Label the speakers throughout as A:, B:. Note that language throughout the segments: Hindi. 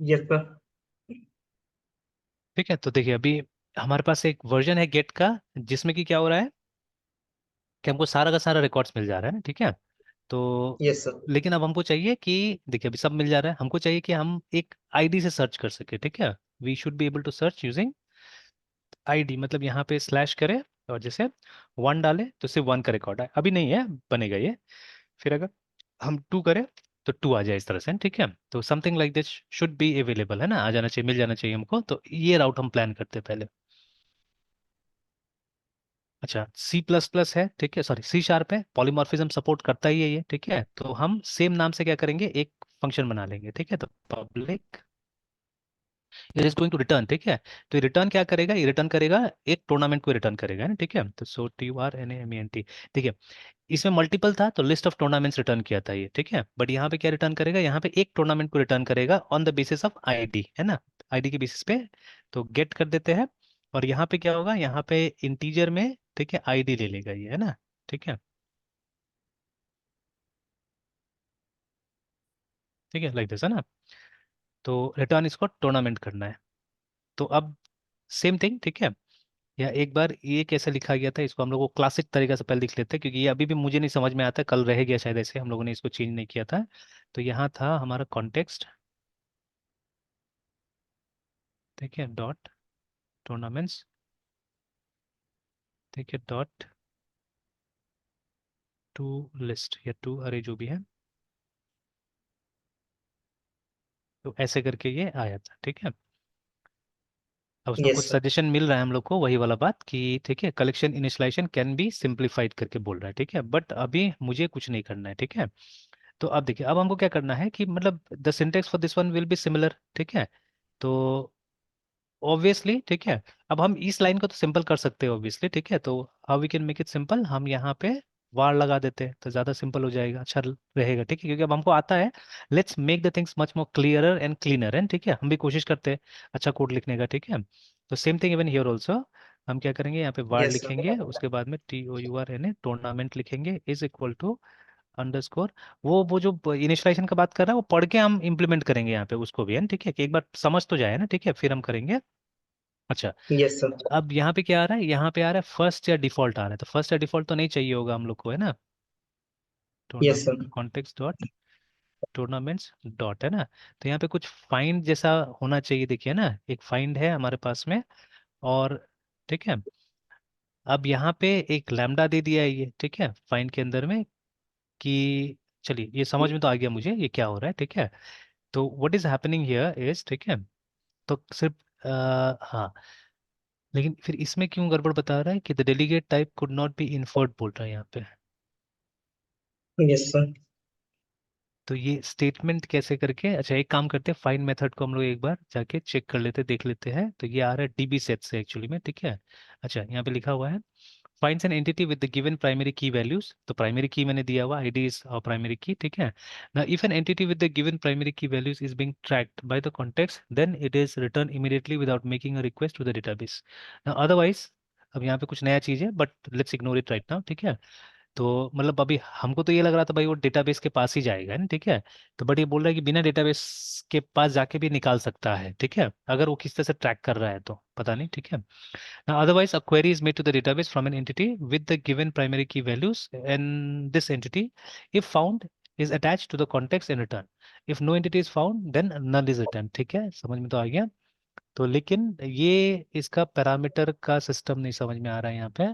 A: Yes sir.
B: ठीक है, तो देखिए अभी हमारे पास एक वर्जन है गेट का, जिसमें कि क्या हो रहा है कि हमको सारा का सारा रिकॉर्ड्स मिल जा रहा है ना, ठीक है। तो
A: यस सर।
B: लेकिन अब हमको चाहिए कि देखिए अभी सब मिल जा रहा है, हमको चाहिए कि हम एक आईडी से सर्च कर सके, ठीक है। We should be able to search using ID, मतलब यहाँ पे स्लैश करें और जैसे वन डाले तो सिर्फ वन का रिकॉर्ड है, अभी नहीं है, बनेगा ये। फिर अगर हम टू करें तो टू आ जाए इस तरह से, ठीक है। तो something like this should be available, है ना, आ जाना चाहिए, मिल जाना चाहिए हमको। तो ये राउट हम प्लान करते हैं पहले। अच्छा, सी प्लस प्लस है, ठीक है, सॉरी सी शार्प है, पॉलीमॉर्फिज्म सपोर्ट करता ही है ये, ठीक है। तो हम सेम नाम से क्या करेंगे, एक फंक्शन बना लेंगे, ठीक है। तो public it is going to return, ठीक है। तो ये रिटर्न क्या करेगा, ये रिटर्न करेगा एक टूर्नामेंट को रिटर्न करेगा ना, ठीक है। तो सो TURNAMENT, ठीक है। इसमें मल्टीपल था तो लिस्ट ऑफ टूर्नामेंट्स रिटर्न किया था ये, ठीक है। बट यहाँ पे क्या रिटर्न करेगा, यहाँ पे एक टूर्नामेंट को रिटर्न करेगा on the basis of ID, है ना, आईडी के बेसिस पे। तो गेट कर देते हैं, और यहाँ पे क्या होगा, यहाँ पे इंटीजर में, ठीक है, आईडी ले लेगा ये, है ना, ठीक है। ठीक है, लाइक दिस, है ना। तो रिटर्न इसको टूर्नामेंट करना है। तो अब सेम थिंग, ठीक है। या एक बार ये कैसे लिखा गया था, इसको हम लोग को क्लासिक तरीका से पहले लिख लेते हैं, क्योंकि ये अभी भी मुझे नहीं समझ में आता, कल रह गया शायद ऐसे, हम लोगों ने इसको चेंज नहीं किया था। तो यहाँ था हमारा कॉन्टेक्स्ट, ठीक है, डॉट टूर्नामेंट्स, ठीक है, डॉट टू लिस्ट या टू अरे जो भी है। तो ऐसे करके ये आया था, ठीक है। अब उसमें
A: यस
B: कुछ
A: सर।
B: सजेशन मिल रहा है हम लोग को, वही वाला बात कि ठीक है, collection initialization can be simplified करके बोल रहा है, ठीक है। बट अभी मुझे कुछ नहीं करना है, ठीक है। तो अब देखिए, अब हमको क्या करना है कि मतलब the syntax for this one will be similar, ठीक है। तो ऑब्वियसली, ठीक है, अब हम इस लाइन को तो सिंपल कर सकते हैं ऑब्वियसली, ठीक है। तो how we can make it simple, हम यहाँ पे वार लगा देते हैं तो ज़्यादा सिंपल हो जाएगा, अच्छा रहेगा, ठीक है, क्योंकि अब हमको आता है। Let's make the things much more clearer and cleaner, and ठीक है, हम भी कोशिश करते हैं अच्छा कोड लिखने का, ठीक है। तो same thing even here also, हम क्या करेंगे, यहाँ पे वार
A: यस सर।
B: लिखेंगे, उसके बाद में TOURNA टूर्नामेंट लिखेंगे इज इक्वल टू अंडरस्कोर। वो जो इनिशियलाइजेशन का बात कर रहा है वो पढ़ के हम इंप्लीमेंट करेंगे यहाँ पे उसको भी, है ना, ठीक है, कि एक बार समझ तो जाए ना, ठीक है, फिर हम करेंगे। अच्छा,
A: यस सर।
B: अब यहाँ पे क्या आ रहा है, यहाँ पे आ रहा है फर्स्ट या डिफॉल्ट आ रहा है, तो फर्स्ट या डिफॉल्ट तो नहीं चाहिए होगा हम लोग को, है ना।
A: Yes
B: tournament
A: sir.
B: Context dot tournaments dot, है ना। तो यहाँ पे कुछ फाइंड जैसा होना चाहिए, देखिए ना, एक फाइंड है हमारे पास में, और ठीक है। अब यहाँ पे एक लैम्डा दे दिया है ये, ठीक है, फाइंड के अंदर में, कि चलिए ये समझ में तो आ गया मुझे ये क्या हो रहा है, ठीक है। तो what is happening here is, ठीक है, तो सिर्फ हाँ, लेकिन फिर इसमें क्यों गड़बड़ बता रहा है कि the delegate type could not be inferred बोल रहा है यहाँ पे।
A: Yes sir.
B: तो ये स्टेटमेंट कैसे करके, अच्छा एक काम करते हैं, फाइंड मेथड को हम लोग एक बार जाके चेक कर लेते, देख लेते हैं। तो ये आ रहा है DB सेट से एक्चुअली में, ठीक है। अच्छा, यहाँ पे लिखा हुआ है finds N entity with the given primary key values, तो प्राइमरी की मैंने दिया हुआ, आईडी इज और प्राइमरी की, ठीक है ना। If an entity with the given primary key values is being tracked by the context, then it is return immediately without making a request to the database. Otherwise, अब यहाँ पे कुछ नया चीज है, but let's ignore it right now, ठीक है। तो मतलब अभी हमको तो ये लग रहा था भाई वो डेटाबेस के पास ही जाएगा, है ना, ठीक है। तो बट ये बोल रहा है कि बिना डेटाबेस के पास जाके भी निकाल सकता है, ठीक है, अगर वो किस तरह से ट्रैक कर रहा है तो पता नहीं, ठीक है। Now, otherwise, a query is made to the database from an entity with the given primary key values, and this entity, if found, is attached to the context and return. If no entity is found, then null is returned. ठीक है, समझ में तो आ गया। तो लेकिन ये इसका पैरामीटर का सिस्टम नहीं समझ में आ रहा है यहाँ पे,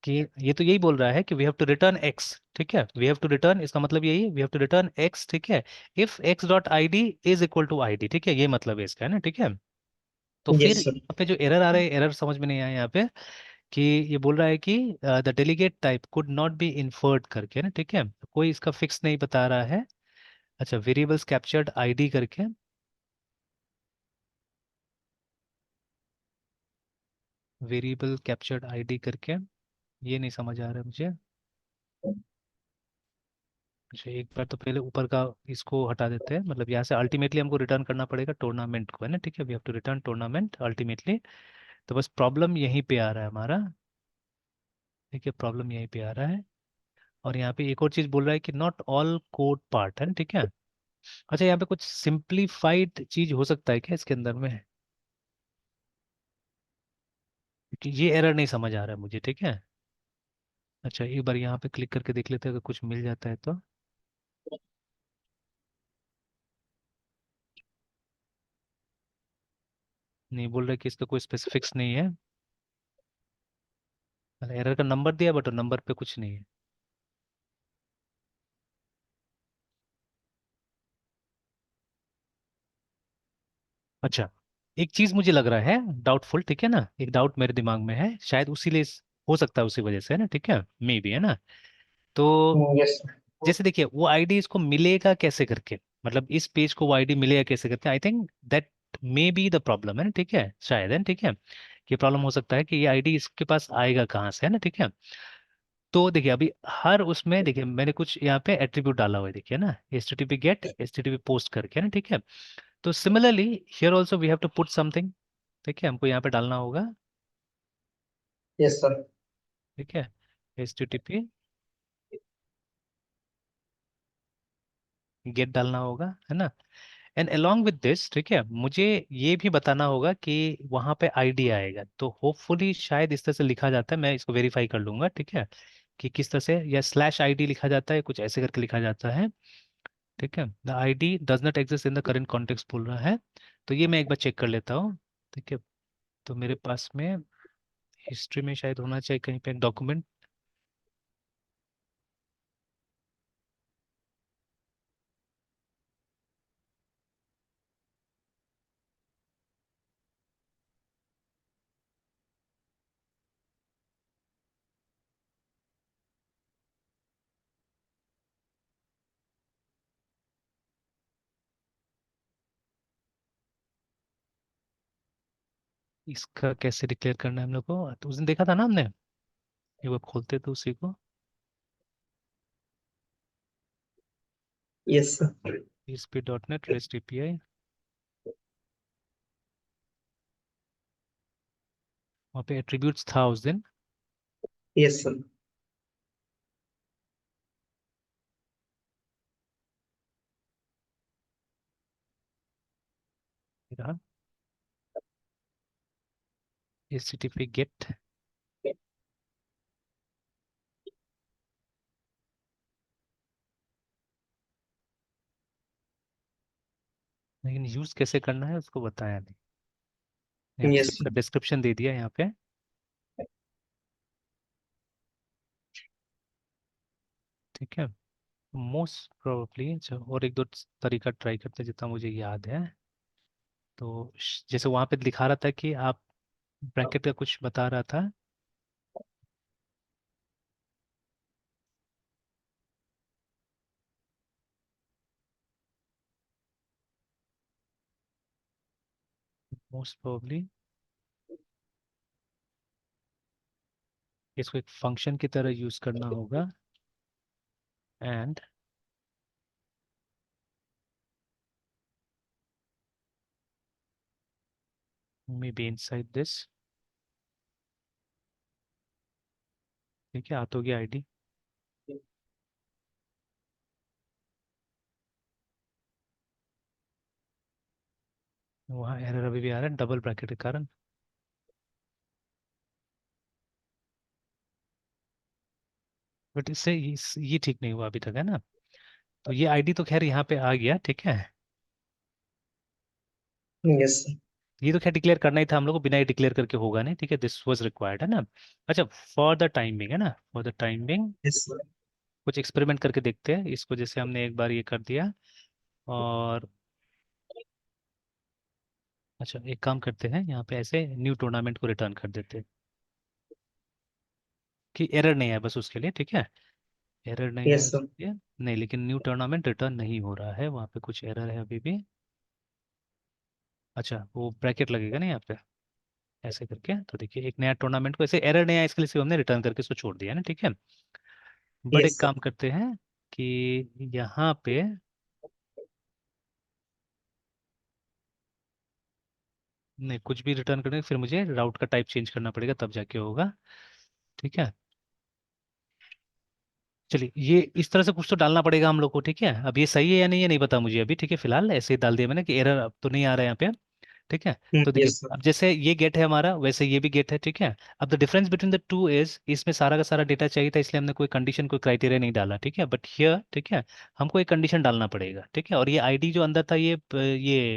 B: कि ये तो यही बोल रहा है कि we have to return x, ठीक है, वी हैव टू रिटर्न, इसका मतलब यही है, we have to return x, ठीक है, if x dot I D is equal to I D, ठीक है, ये मतलब है इसका, है ना, ठीक है। तो फिर
A: यस सर।
B: यहाँ पे जो एरर आ रहा है, एरर समझ में नहीं आया यहाँ पे, कि ये बोल रहा है कि the delegate type could not be inferred करके ना, ठीक है, कोई इसका फिक्स नहीं बता रहा है। अच्छा, वेरिएबल्स कैप्चर्ड आईडी करके, वेरिएबल कैप्चर्ड आईडी करके, ये नहीं समझ आ रहा है मुझे। अच्छा, एक बार तो पहले ऊपर का इसको हटा देते हैं, मतलब यहाँ से अल्टीमेटली हमको रिटर्न करना पड़ेगा टूर्नामेंट को, है ना, ठीक है, we have to return tournament ultimately. तो बस प्रॉब्लम यहीं पे आ रहा है हमारा, ठीक है, प्रॉब्लम यहीं पे आ रहा है। और यहाँ पे एक और चीज़ बोल रहा है कि नॉट ऑल कोड पार्ट, है ना, ठीक है। अच्छा, यहाँ पे कुछ सिंप्लीफाइड चीज हो सकता है क्या इसके अंदर में? क्योंकि ये एरर नहीं समझ आ रहा है मुझे, ठीक है। अच्छा, एक बार यहाँ पे क्लिक करके देख लेते हैं, अगर कुछ मिल जाता है तो। नहीं, बोल रहा है कि इसका कोई स्पेसिफिक्स नहीं है। एरर का नंबर दिया बट नंबर पे कुछ नहीं है। अच्छा, एक चीज मुझे लग रहा है डाउटफुल, ठीक है ना, एक डाउट मेरे दिमाग में है, शायद उसी लिए हो सकता है, उसी वजह से है ना, ठीक है, मे बी, है ना। तो
A: यस सर।
B: जैसे देखिए, वो आईडी इसको मिलेगा कैसे करके, मतलब इस पेज को वो आईडी मिलेगा कैसे करके, I think that may be the problem, है ना, ठीक है, शायद, है, ठीक है। ये प्रॉब्लम हो सकता है कि ये आईडी इसके पास आएगा कहाँ से, है ना, ठीक है। तो देखिए, अभी हर उसमें देखिए मैंने कुछ यहाँ पे एट्रीब्यूट डाला हुआ है, देखिए ना, HTTP गेट, HTTP पोस्ट करके, है ना, ठीक है। तो similarly here also we have to put something, ठीक है, हमको यहाँ पे डालना होगा,
A: यस सर।
B: ठीक है, HTTP गेट डालना होगा, है ना। एंड अलोंग विद दिस, ठीक है, मुझे ये भी बताना होगा कि वहाँ पे आईडी आएगा, तो होपफुली शायद इस तरह से लिखा जाता है, मैं इसको वेरीफाई कर लूंगा, ठीक है, कि किस तरह से, या स्लैश आईडी लिखा जाता है, कुछ ऐसे करके लिखा जाता है, ठीक है। The ID does not exist in the current context बोल रहा है। तो ये मैं एक बार चेक कर लेता हूँ, ठीक है। तो मेरे पास में हिस्ट्री में शायद होना चाहिए कहीं पे डॉक्यूमेंट। इसका कैसे डिक्लेयर करना है हम लोग को, तो उस दिन देखा था ना हमने, एक बार खोलते तो उसी को,
A: yes sir.
B: ASP.NET REST API, वहाँ पे एट्रीब्यूट्स था उस दिन।
A: Yes sir.
B: HTTP गेट, लेकिन यूज कैसे करना है उसको बताया नहीं, यहाँ पे
A: यस
B: सिर्फ
A: सर।
B: डिस्क्रिप्शन दे दिया यहाँ पे, ठीक है। मोस्ट प्रोबेबली और एक दो तरीका ट्राई करते हैं जितना मुझे याद है। तो जैसे वहां पे लिखा रहा था कि आप ब्रैकेट का कुछ बता रहा था, मोस्ट प्रोबेबली इसको एक फंक्शन की तरह यूज करना होगा, and may be inside this, ठीक है, आ तो गया आईडी। वहाँ एरर अभी भी आ रहा है डबल ब्रैकेट के कारण, बट इससे ये ठीक नहीं हुआ अभी तक, है ना। तो ये आईडी तो खैर यहाँ पे आ गया, ठीक है।
A: Yes sir.
B: ये तो खैर डिक्लेयर करना ही था हम लोग को, बिना ही डिक्लेयर करके होगा नहीं, ठीक है, दिस वाज रिक्वायर्ड, है ना। अच्छा, फॉर द टाइमिंग, है ना, for the timing
A: yes sir.
B: कुछ एक्सपेरिमेंट करके देखते हैं इसको, जैसे हमने एक बार ये कर दिया, और अच्छा, एक काम करते हैं, यहाँ पे ऐसे न्यू टूर्नामेंट को रिटर्न कर देते हैं कि एरर नहीं है बस उसके लिए, ठीक है, एरर नहीं है
A: यस सर।
B: उसके लिए। नहीं, लेकिन न्यू टूर्नामेंट रिटर्न नहीं हो रहा है, वहाँ पे कुछ एरर है अभी भी। अच्छा, वो ब्रैकेट लगेगा ना यहाँ पे, ऐसे करके, तो देखिए एक नया टूर्नामेंट को, ऐसे एरर नहीं आया इसके लिए सिर्फ हमने रिटर्न करके इसको छोड़ दिया ना, ठीक है। बट एक
A: यस
B: काम
A: सर।
B: करते हैं कि यहाँ पे, नहीं, कुछ भी रिटर्न करने फिर मुझे राउट का टाइप चेंज करना पड़ेगा, तब जाके होगा, ठीक है। चलिए ये इस तरह से कुछ तो डालना पड़ेगा हम लोग को, ठीक है। अब ये सही है या नहीं, ये नहीं पता मुझे अभी, ठीक है। फिलहाल ऐसे ही डाल दिया मैंने कि एरर अब तो नहीं आ रहा है यहाँ पे, ठीक है। तो देखिए
A: यस सर।
B: अब जैसे ये गेट है हमारा, वैसे ये भी गेट है, ठीक है। अब the difference between the two is, इसमें सारा का सारा डेटा चाहिए था, इसलिए हमने कोई कंडीशन कोई क्राइटेरिया नहीं डाला, ठीक है। बट हियर, ठीक है, हमको एक कंडीशन डालना पड़ेगा, ठीक है। और ये आईडी जो अंदर था, ये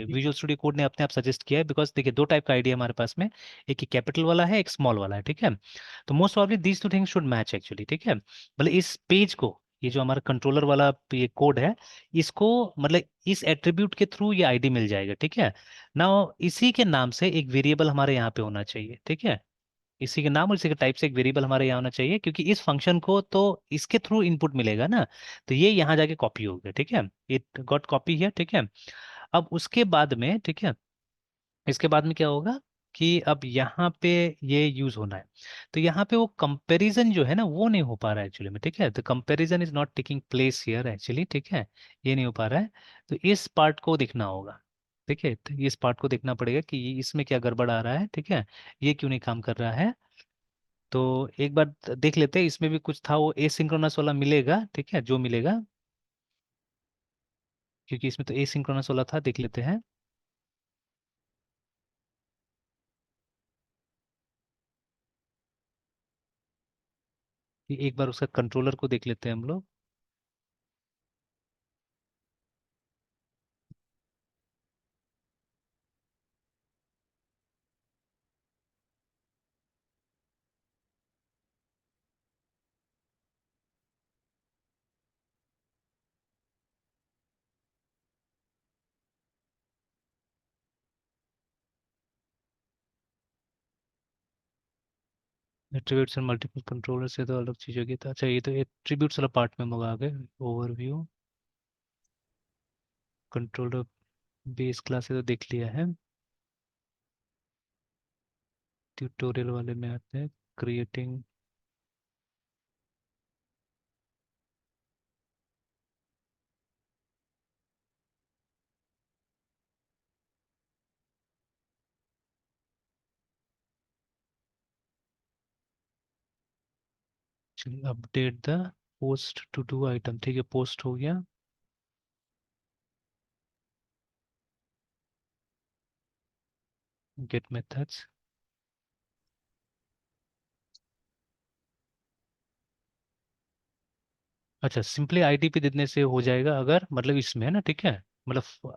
B: विजुअल स्टूडियो कोड ने अपने आप सजेस्ट किया है, बिकॉज देखिए दो टाइप का आईडी है हमारे पास में, एक ही कैपिटल वाला है, एक स्मॉल वाला है, ठीक है। तो most probably these two things should match actually, ठीक है। मतलब इस पेज को, ये जो हमारा कंट्रोलर वाला ये कोड है, इसको मतलब इस एट्रीब्यूट के थ्रू ये आईडी मिल जाएगा, ठीक है ना। इसी के नाम से एक वेरिएबल हमारे यहाँ पे होना चाहिए, ठीक है। इसी के नाम और इसी के टाइप से एक वेरिएबल हमारे यहाँ होना चाहिए, क्योंकि इस फंक्शन को तो इसके थ्रू इनपुट मिलेगा ना, तो ये यहाँ जाके कॉपी हो गया, ठीक है। इट गॉट कॉपी है, ठीक है। अब उसके बाद में, ठीक है, इसके बाद में क्या होगा कि अब यहाँ पे ये यूज होना है, तो यहाँ पे वो कंपैरिजन जो है ना, वो नहीं हो पा रहा है एक्चुअली में, ठीक है। The comparison is not taking place here actually, ठीक है। ये नहीं हो पा रहा है, तो इस पार्ट को देखना होगा, ठीक है। तो इस पार्ट को देखना पड़ेगा कि इसमें क्या गड़बड़ आ रहा है, ठीक है, ये क्यों नहीं काम कर रहा है। तो एक बार देख लेते हैं, इसमें भी कुछ था वो एसिंक्रोनस वाला मिलेगा, ठीक है, जो मिलेगा, क्योंकि इसमें तो एसिंक्रोनस वाला था, देख लेते हैं। कि एक बार उसका कंट्रोलर को देख लेते हैं हम लोग। एट्रीब्यूट्स एंड मल्टीपल कंट्रोलर से तो अलग चीज होगी, तो अच्छा ये तो एट्रीब्यूट्स वाला पार्ट में हम लोग आ गए। ओवरव्यू, कंट्रोलर बेस क्लास से तो देख लिया है। ट्यूटोरियल वाले में आते हैं, क्रिएटिंग। चलिए update the post to do item, ठीक है, पोस्ट हो गया। गेट मेथड्स, अच्छा सिंपली आईडी पे देने से हो जाएगा, अगर मतलब इसमें है ना, ठीक है। मतलब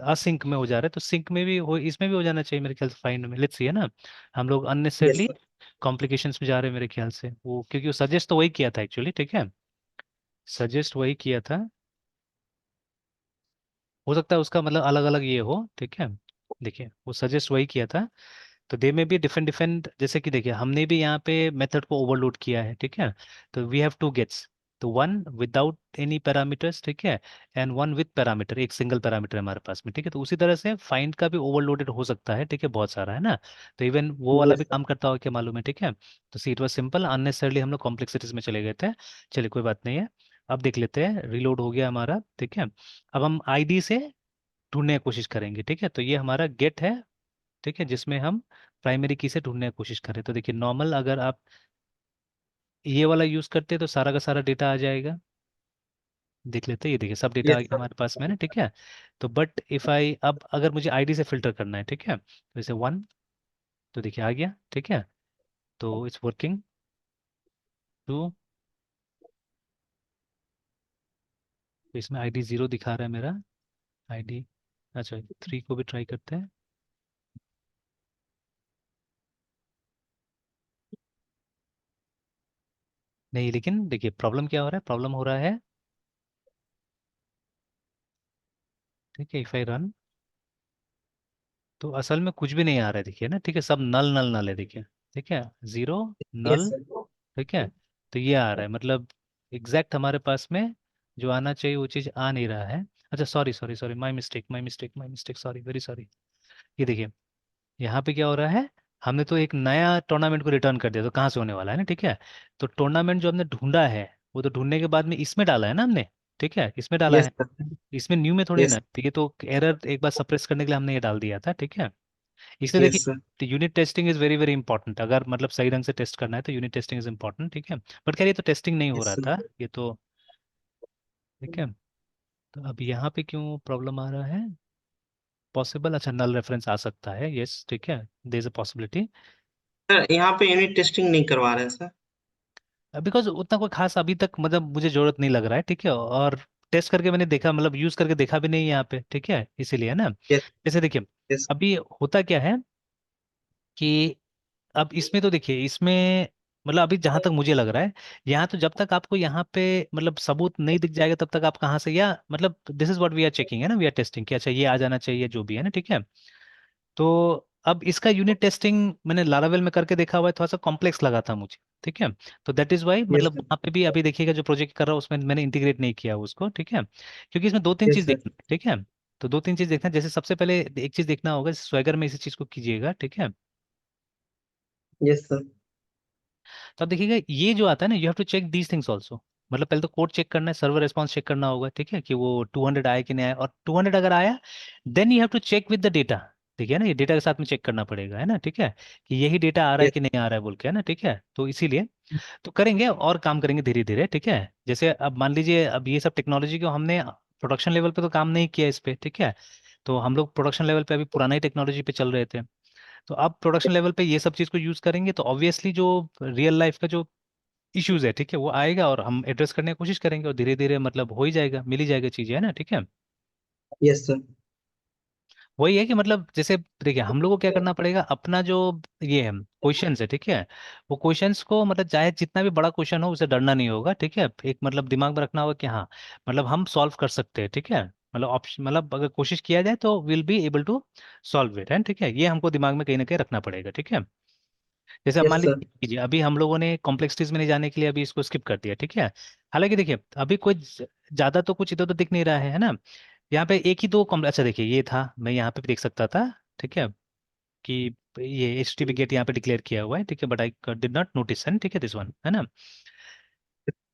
B: असिंक में हो जा रहा है, तो सिंक में भी हो, इसमें भी हो जाना चाहिए मेरे ख्याल से, फाइन में। लेट्स सी, है ना, हम लोग
A: यस
B: अननेसेसरली
A: सर।
B: कॉम्प्लिकेशंस में जा रहे हैं मेरे ख्याल से, वो क्योंकि वो सजेस्ट तो वही किया था एक्चुअली, ठीक है, सजेस्ट वही किया था। हो सकता है उसका मतलब अलग अलग ये हो, ठीक है। देखिए वो सजेस्ट वही किया था, तो दे में भी डिफरेंट डिफरेंट, जैसे कि देखिए हमने भी यहाँ पे मेथड को ओवरलोड किया है, ठीक है। तो वी हैव टू गेट्स, तो वन विदाउट एनी पैरामीटर्स, ठीक है, एंड वन विद पैरामीटर, एक सिंगल पैरामीटर हमारे पास में, ठीक है। तो उसी तरह से फाइंड का भी ओवरलोडेड हो सकता है, ठीक है, बहुत सारा है ना। तो इवन वो वाला
A: यस
B: भी
A: सर।
B: काम करता हो क्या मालूम है, ठीक है। तो see it was simple, unnecessarily हम लोग कॉम्प्लेक्सिटीज में चले गए थे। चलिए कोई बात नहीं है। अब देख लेते हैं, रिलोड हो गया हमारा, ठीक है। अब हम आईडी से ढूंढने की कोशिश करेंगे, ठीक है। तो ये हमारा गेट है, ठीक है, जिसमें हम प्राइमरी की से ढूंढने की कोशिश करें। तो देखिए नॉर्मल अगर आप ये वाला यूज करते हैं तो सारा का सारा डेटा आ जाएगा। देख लेते हैं, ये देखिए सब डेटा आ
A: यस
B: गया
A: सर।
B: हमारे पास में ना, ठीक है। तो बट इफ आई, अब अगर मुझे आईडी से फिल्टर करना है, ठीक है, तो जैसे वन, तो देखिए आ गया, ठीक है। तो इट्स वर्किंग। टू, तो इसमें आईडी जीरो दिखा रहा है मेरा, आईडी। अच्छा थ्री को भी ट्राई करते हैं। नहीं, लेकिन देखिए प्रॉब्लम क्या हो रहा है, प्रॉब्लम हो रहा है, ठीक है, इफ आई रन, तो असल में कुछ भी नहीं आ रहा है, देखिए ना, ठीक है, सब नल नल नल है, देखिए, ठीक है, जीरो,
A: यस
B: नल,
A: सर।
B: ठीक है। तो ये आ रहा है, मतलब एग्जैक्ट हमारे पास में जो आना चाहिए वो चीज़ आ नहीं रहा है। अच्छा sorry sorry sorry, my mistake my mistake my mistake, sorry very sorry. ये देखिए यहाँ पे क्या हो रहा है, हमने तो एक नया टूर्नामेंट को रिटर्न कर दिया, तो कहाँ से होने वाला है ना, ठीक है। तो टूर्नामेंट जो हमने ढूंढा है, वो तो ढूंढने के बाद में इसमें डाला है ना हमने, ठीक है, इसमें डाला
A: यस
B: है,
A: सर।
B: इसमें न्यू में थोड़ी
A: यस।
B: ना, तो ये तो एरर एक बार सप्रेस करने के लिए हमने ये डाल दिया था, ठीक है। इसलिए
A: यस सर।
B: देखिए unit testing is very very important, अगर मतलब सही ढंग से टेस्ट करना है तो यूनिट टेस्टिंग इज इंपॉर्टेंट, ठीक है। बट खैर ये तो टेस्टिंग नहीं हो
A: यस
B: रहा
A: सर।
B: था ये तो, ठीक है। तो अब यहाँ पे क्यों प्रॉब्लम आ रहा है? पॉसिबल, अच्छा नल रेफरेंस आ सकता है, यस ठीक है, there is a possibility.
A: Sir यहाँ पे यूनिट टेस्टिंग नहीं करवा रहे हैं सर।
B: बिकॉज उतना कोई खास अभी तक मतलब मुझे जरूरत नहीं लग रहा है, ठीक है। और टेस्ट करके मैंने देखा, मतलब यूज करके देखा भी नहीं यहाँ पे, ठीक है, इसीलिए है ना।
A: यस।
B: जैसे देखिए
A: यस।
B: अभी होता क्या है कि अब इसमें तो देखिए इसमें मतलब अभी जहां तक मुझे लग रहा है, यहाँ तो जब तक आपको यहाँ पे मतलब सबूत नहीं दिख जाएगा तब तक आप कहाँ से, या मतलब this is what we are checking है ना, वी आर टेस्टिंग कि अच्छा ये आ जाना चाहिए जो भी है ना, ठीक है। तो अब इसका यूनिट टेस्टिंग मैंने लारावेल में करके देखा हुआ है, थोड़ा सा कॉम्प्लेक्स लगा था मुझे, ठीक है। तो दैट इज वाई
A: यस
B: मतलब
A: सर।
B: वहाँ पे भी अभी देखिएगा जो प्रोजेक्ट कर रहा हूँ उसमें मैंने इंटीग्रेट नहीं किया उसको, ठीक है, क्योंकि इसमें दो तीन
A: यस
B: चीज
A: सर।
B: देखना है, ठीक है। तो दो तीन चीज देखना है, जैसे सबसे पहले एक चीज देखना होगा, स्वैगर में इसी चीज को कीजिएगा, ठीक है।
A: Yes sir.
B: तो अब देखिएगा ये जो आता है ना, you have to check these things also. मतलब पहले तो कोड चेक करना है, सर्वर रिस्पॉन्स चेक करना होगा, ठीक है, कि वो 200 आया कि नहीं आया, और 200 अगर आया then you have to check with the data, ठीक है ना, ये डेटा के साथ में चेक करना पड़ेगा, है ना, ठीक है, कि यही डेटा आ रहा है
A: यस।
B: कि नहीं आ रहा है बोल के, है ना, ठीक है। तो इसीलिए तो करेंगे और काम करेंगे धीरे धीरे, ठीक है। जैसे अब मान लीजिए अब ये सब टेक्नोलॉजी को हमने प्रोडक्शन लेवल पे तो काम नहीं किया इस पे, ठीक है। तो हम लोग प्रोडक्शन लेवल पे अभी पुराना ही टेक्नोलॉजी पे चल रहे थे। तो अब प्रोडक्शन लेवल पे ये सब चीज़ को यूज़ करेंगे तो ऑब्वियसली जो रियल लाइफ का जो इश्यूज है, ठीक है, वो आएगा और हम एड्रेस करने की कोशिश करेंगे, और धीरे धीरे मतलब हो ही जाएगा, मिल ही जाएगा चीजें, है ना, ठीक है।
A: Yes sir.
B: वही है कि मतलब जैसे देखिए हम लोग को क्या करना पड़ेगा, अपना जो ये है क्वेश्चंस है, ठीक है, वो क्वेश्चंस को मतलब चाहे जितना भी बड़ा क्वेश्चन हो उसे डरना नहीं होगा, ठीक है। एक मतलब दिमाग में रखना होगा कि हाँ मतलब हम सॉल्व कर सकते हैं, ठीक है। मतलब ऑप्शन मतलब अगर कोशिश किया जाए तो will be able to solve it, है ठीक है, ये हमको दिमाग में कहीं ना कहीं रखना पड़ेगा, ठीक है। जैसे अब मान
A: यस सर।
B: लीजिए अभी हम लोगों ने कॉम्प्लेक्सिटीज में नहीं जाने के लिए अभी इसको स्किप कर दिया, ठीक है। हालांकि देखिए अभी कोई ज्यादा तो कुछ इधर तो दिख नहीं रहा है ना। यहाँ पे एक ही दो अच्छा देखिए ये था, मैं यहाँ पे भी देख सकता था, ठीक है, कि ये एच टी गेट यहाँ पे डिक्लेयर किया हुआ है, ठीक है, but I did not notice, है ठीक है, दिस वन है ना,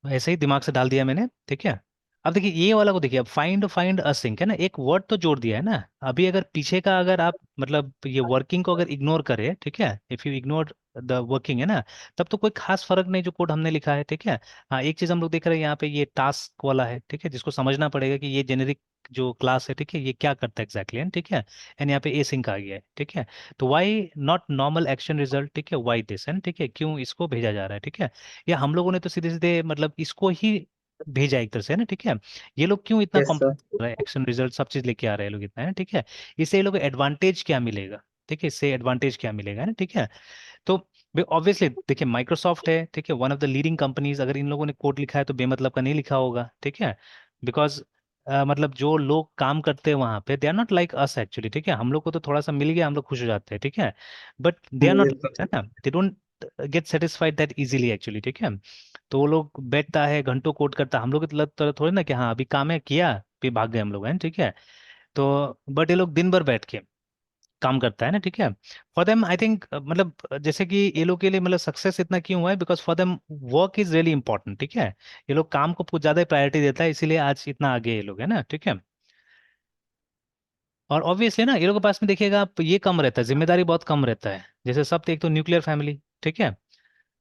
B: ऐसे ही दिमाग से डाल दिया मैंने, ठीक है। अब देखिए ये वाला को देखिए, अब फाइंड फाइंड असिंक है ना, एक वर्ड तो जोड़ दिया है ना। अभी अगर पीछे का अगर आप मतलब ये वर्किंग को अगर इग्नोर करें, ठीक है, if you ignore the working है ना, तब तो कोई खास फर्क नहीं जो कोड हमने लिखा है, ठीक है। हाँ एक चीज हम लोग देख रहे हैं यहाँ पे, ये टास्क वाला है, ठीक है, जिसको समझना पड़ेगा कि ये जेनेरिक जो क्लास है, ठीक है, ये क्या करता है एग्जैक्टली, ठीक है। एंड यहाँ पे ए सिंक आ गया है, ठीक है। तो why not normal action result, ठीक है, वाई दिस है, ठीक है, क्यों इसको भेजा जा रहा है, ठीक है। या हम लोगों ने तो सीधे सीधे मतलब इसको ही भेजा एक तरह से, है ना, ठीक है। ये लोग क्यों इतना
A: यस सर।
B: कॉम्प्लेक्स रहे, एक्शन रिजल्ट सब चीज लेके आ रहे हैं लोग इतना, है ठीक है। इससे ये लोग एडवांटेज क्या मिलेगा, ठीक है, इससे एडवांटेज क्या मिलेगा, है ना, ठीक है। तो ऑब्वियसली देखिए माइक्रोसॉफ्ट है, ठीक है, one of the leading companies, अगर इन लोगों ने कोड लिखा है तो बेमतलब का नहीं लिखा होगा, ठीक है। बिकॉज मतलब जो लोग काम करते हैं वहां पे, they are not like us actually, ठीक है, हम लोग को तो थोड़ा सा मिल गया हम लोग खुश हो जाते हैं, ठीक है। But they are not,
A: yes
B: है
A: सर।
B: ना, they don't get satisfied that easily actually, ठीक है। तो वो लोग बैठता है घंटों कोड करता है, हम लोग की तरह थोड़ी ना कि हाँ अभी काम है किया फिर भाग गए हम लोग, हैं ठीक है। तो बट ये लोग दिन भर बैठ के काम करता है ना, ठीक है। फॉर देम आई थिंक मतलब जैसे कि ये लोग के लिए मतलब सक्सेस इतना क्यों हुआ है, because for them work is really important, ठीक है। ये लोग काम को कुछ ज्यादा प्रायोरिटी देता है, इसीलिए आज इतना आगे ये लोग है ना, ठीक है। और ऑब्वियसली ना ये लोग के पास में देखिएगा आप, ये कम रहता है, जिम्मेदारी बहुत कम रहता है, जैसे सब एक तो न्यूक्लियर फैमिली, ठीक है।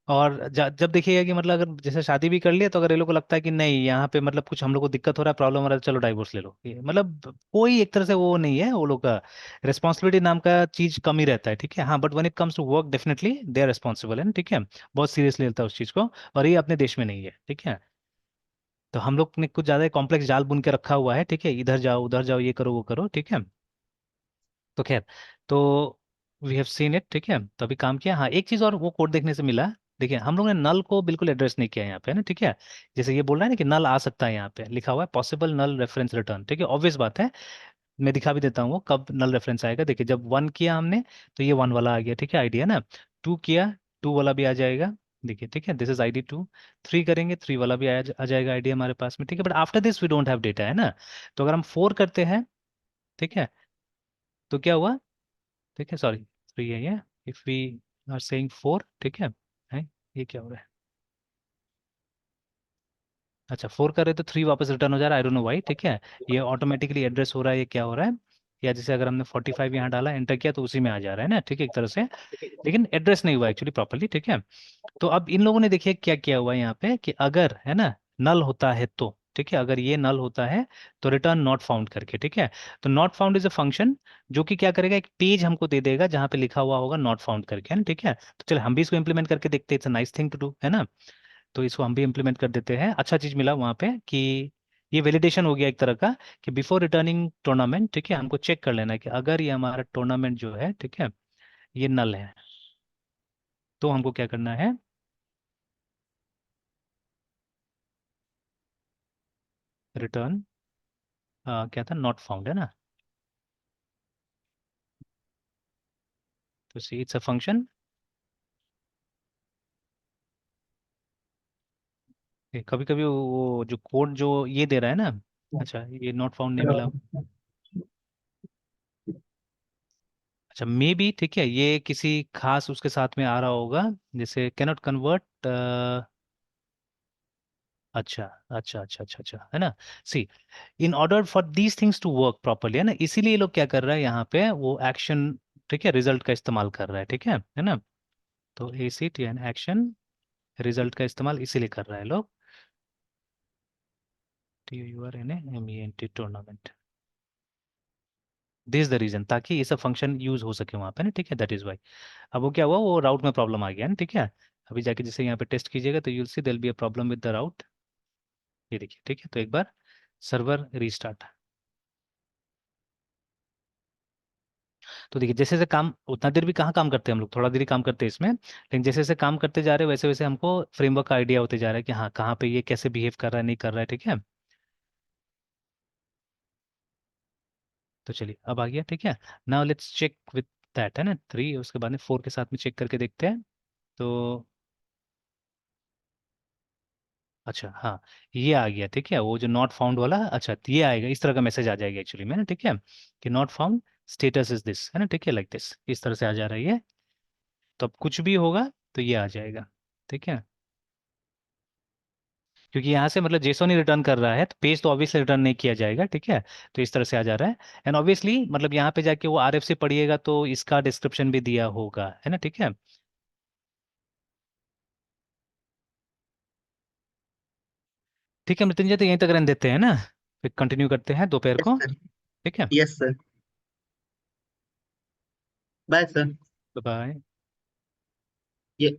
B: और जब देखिएगा कि मतलब अगर जैसे शादी भी कर लिया तो अगर ये लोग को लगता है कि नहीं यहाँ पे मतलब कुछ हम लोग को दिक्कत हो रहा है, प्रॉब्लम हो रहा है, चलो डाइवोर्स ले लो, ये मतलब कोई एक तरह से वो नहीं है वो लोग का, रिस्पॉन्सिबिलिटी नाम का चीज कम ही रहता है, ठीक है। हाँ but when it comes to work definitely they are responsible, है, ठीक है, बहुत सीरियसली लेता है उस चीज को, और ये अपने देश में नहीं है, ठीक है। तो हम लोग ने कुछ ज्यादा कॉम्प्लेक्स जाल बुन के रखा हुआ है, ठीक है, इधर जाओ उधर जाओ ये करो वो करो, ठीक है। तो खैर, तो वी हैव सीन इट, ठीक है, तो अभी काम किया। हाँ एक चीज और वो कोड देखने से मिला, देखिए हम लोग ने नल को बिल्कुल एड्रेस नहीं किया यहाँ पे, है ना, ठीक है। जैसे ये बोल रहा है ना कि नल आ सकता है, यहाँ पे लिखा हुआ है पॉसिबल नल रेफरेंस रिटर्न, ठीक है, ऑब्वियस बात है। मैं दिखा भी देता हूँ वो कब नल रेफरेंस आएगा, देखिए जब वन किया हमने तो ये वन वाला आ गया, ठीक है, आईडी है ना। टू किया, टू वाला भी आ जाएगा, देखिए, ठीक है, this is ID two. Three करेंगे, थ्री वाला भी आ जाएगा आईडी हमारे पास में, ठीक है, but after this we don't have data, है ना। तो अगर हम फोर करते हैं, ठीक है, तो क्या हुआ, ठीक है, सॉरी थ्री है ये, if we are saying four, ठीक है, ये क्या हो रहा है, अच्छा फोर कर रहे तो थ्री वापस रिटर्न हो जा रहा है, आई डोंट नो व्हाई, ठीक है। ये ऑटोमेटिकली एड्रेस हो रहा है, ये क्या हो रहा है, या जैसे अगर हमने 45 यहाँ डाला, एंटर किया, तो उसी में आ जा रहा है ना, ठीक है, एक तरह से, लेकिन एड्रेस नहीं हुआ एक्चुअली प्रॉपरली, ठीक है। तो अब इन लोगों ने देखिए क्या किया हुआ है यहाँ पे, कि अगर है ना नल होता है तो, ठीक है, अगर ये नल होता है तो रिटर्न नॉट फाउंड करके, ठीक है। तो not found is a function जो कि क्या करेगा, एक पेज हमको दे देगा जहाँ पे लिखा हुआ होगा नॉट फाउंड करके, है ना, ठीक है। तो चलो हम भी इसको इम्प्लीमेंट करके देखते हैं, it's a nice thing to do, है ना। तो इसको हम भी इम्प्लीमेंट कर देते हैं। अच्छा चीज मिला वहाँ पे कि ये वैलिडेशन हो गया एक तरह का, कि बिफोर रिटर्निंग टूर्नामेंट, ठीक है, हमको चेक कर लेना है कि अगर ये हमारा टूर्नामेंट जो है, ठीक है, ये नल है, तो हमको क्या करना है, रिटर्न क्या था, नॉट फाउंड, है ना। तो सी इट्स अ फंक्शन, कभी कभी वो जो कोड जो ये दे रहा है ना, अच्छा ये नॉट फाउंड नहीं मिला, अच्छा मे बी, ठीक है, ये किसी खास उसके साथ में आ रहा होगा, जैसे कैनॉट कन्वर्ट, अच्छा अच्छा अच्छा अच्छा अच्छा, है ना। See, in order for these things to work properly, है ना, इसीलिए ये लोग क्या कर रहा है यहाँ पे, वो एक्शन, ठीक है, रिजल्ट का इस्तेमाल कर रहा है, ठीक है ना। तो A C T N action, result का इस्तेमाल इसीलिए कर रहा है लोग, T U R N M E N T, tournament, this the reason, ताकि ये सब फंक्शन यूज हो सके वहाँ पे ना, ठीक है, दैट इज वाई। अब वो क्या हुआ, वो राउट में प्रॉब्लम आ गया ना, ठीक है। अभी जाके जैसे यहाँ पे टेस्ट कीजिएगा तो you'll see there be a problem with the route, ये देखिए, ठीक है। तो एक बार सर्वर रीस्टार्ट, तो देखिए जैसे जैसे काम, उतना देर भी कहाँ काम करते हैं हम लोग, थोड़ा देर ही काम करते हैं इसमें, लेकिन जैसे जैसे काम करते जा रहे हैं वैसे वैसे हमको फ्रेमवर्क का आइडिया होते जा रहा है कि हाँ कहाँ पे ये कैसे बिहेव कर रहा है, नहीं कर रहा है, ठीक है। तो चलिए अब आ गया, ठीक है। Now let's check with that, है ना, 3, उसके बाद में 4 के साथ में चेक करके देखते हैं। तो अच्छा हाँ, ये आ गया, ठीक है, वो जो नॉट फाउंड वाला, अच्छा तो ये आएगा, इस तरह का मैसेज आ जाएगा एक्चुअली में ना, ठीक है, कि not found, status is this, है ना, ठीक है, लाइक दिस, इस तरह से आ जा रहा है ये। तो अब कुछ भी होगा तो ये आ जाएगा, ठीक है, क्योंकि यहाँ से मतलब जेसॉन ही रिटर्न कर रहा है, तो पेज तो ऑब्वियसली रिटर्न नहीं किया जाएगा, ठीक है। तो इस तरह से आ जा रहा है, एंड ऑब्वियसली मतलब यहाँ पे जाके वो आरएफ से पढ़िएगा तो इसका डिस्क्रिप्शन भी दिया होगा, है ना, ठीक है। ठीक है मृत्युंजय, तो यहीं तक रहने देते हैं ना, फिर कंटिन्यू करते हैं दोपहर
A: यस
B: को,
A: सर।
B: ठीक है।
A: Yes sir. Bye sir.
B: Bye.
A: ये